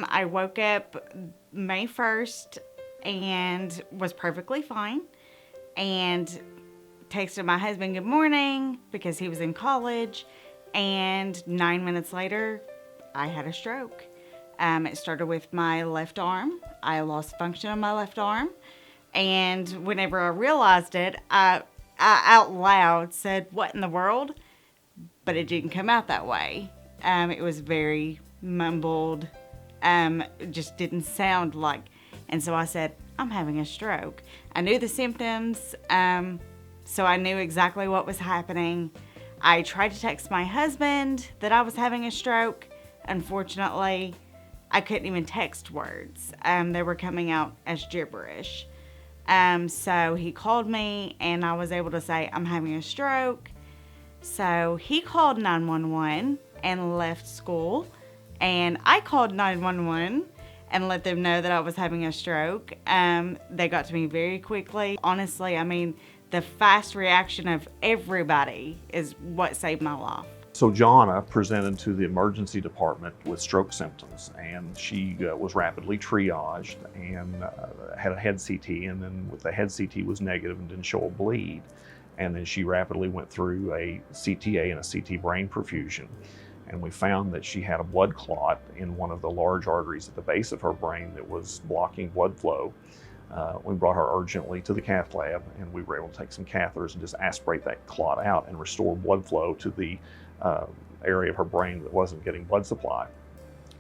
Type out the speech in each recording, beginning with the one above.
I woke up May 1st and was perfectly fine, and texted my husband good morning because he was in college, and 9 minutes later, I had a stroke. It started with my left arm. I lost function on my left arm, and whenever I realized it, I out loud said, "What in the world?" But it didn't come out that way. It was very mumbled. It just didn't sound like. And so I said, "I'm having a stroke." I knew the symptoms, so I knew exactly what was happening. I tried to text my husband that I was having a stroke. Unfortunately, I couldn't even text words. They were coming out as gibberish. So he called me, and I was able to say, "I'm having a stroke." So he called 911 and left school, and I called 911 and let them know that I was having a stroke. They got to me very quickly. Honestly, I mean, the fast reaction of everybody is what saved my life. So Johnna presented to the emergency department with stroke symptoms, and she was rapidly triaged and had a head CT, and then with the head CT was negative and didn't show a bleed. And then she rapidly went through a CTA and a CT brain perfusion. And we found that she had a blood clot in one of the large arteries at the base of her brain that was blocking blood flow. We brought her urgently to the cath lab, and we were able to take some catheters and just aspirate that clot out and restore blood flow to the area of her brain that wasn't getting blood supply.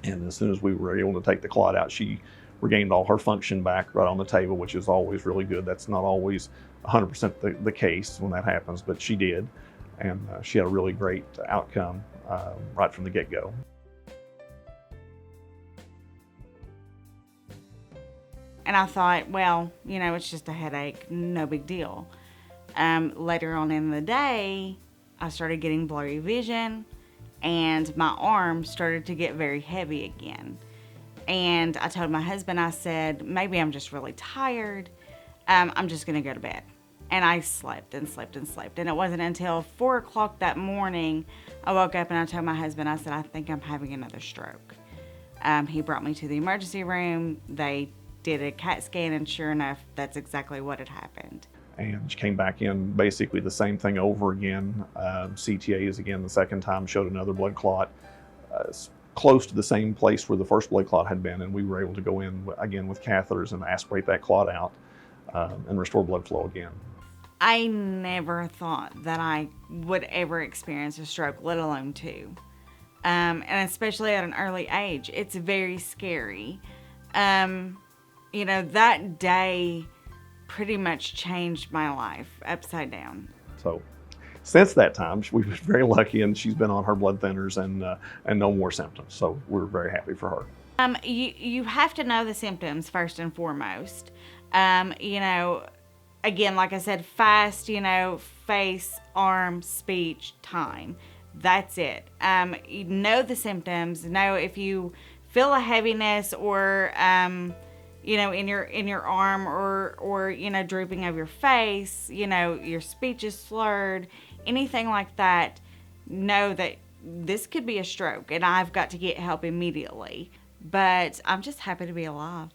And as soon as we were able to take the clot out, she regained all her function back right on the table, which is always really good. That's not always 100% the case when that happens, but she did. And she had a really great outcome right from the get-go. And I thought, well, it's just a headache, no big deal. Later on in the day, I started getting blurry vision, and my arm started to get very heavy again. And I told my husband, I said, maybe I'm just really tired. I'm just going to go to bed. And I slept and slept and slept. And it wasn't until 4 o'clock that morning, I woke up and I told my husband, I said, I think I'm having another stroke. He brought me to the emergency room. They did a CAT scan, and sure enough, that's exactly what had happened. And she came back in basically the same thing over again. CTAs again the second time, showed another blood clot close to the same place where the first blood clot had been, and we were able to go in again with catheters and aspirate that clot out and restore blood flow again. I never thought that I would ever experience a stroke, let alone two. And especially at an early age, it's very scary. That day pretty much changed my life upside down. So since that time, we've been very lucky, and she's been on her blood thinners and no more symptoms. So we're very happy for her. You have to know the symptoms first and foremost. Again, like I said, fast, face, arm, speech, time. That's it. You know the symptoms. Know if you feel a heaviness or in your arm or drooping of your face, your speech is slurred, anything like that, know that this could be a stroke, and I've got to get help immediately. But I'm just happy to be alive.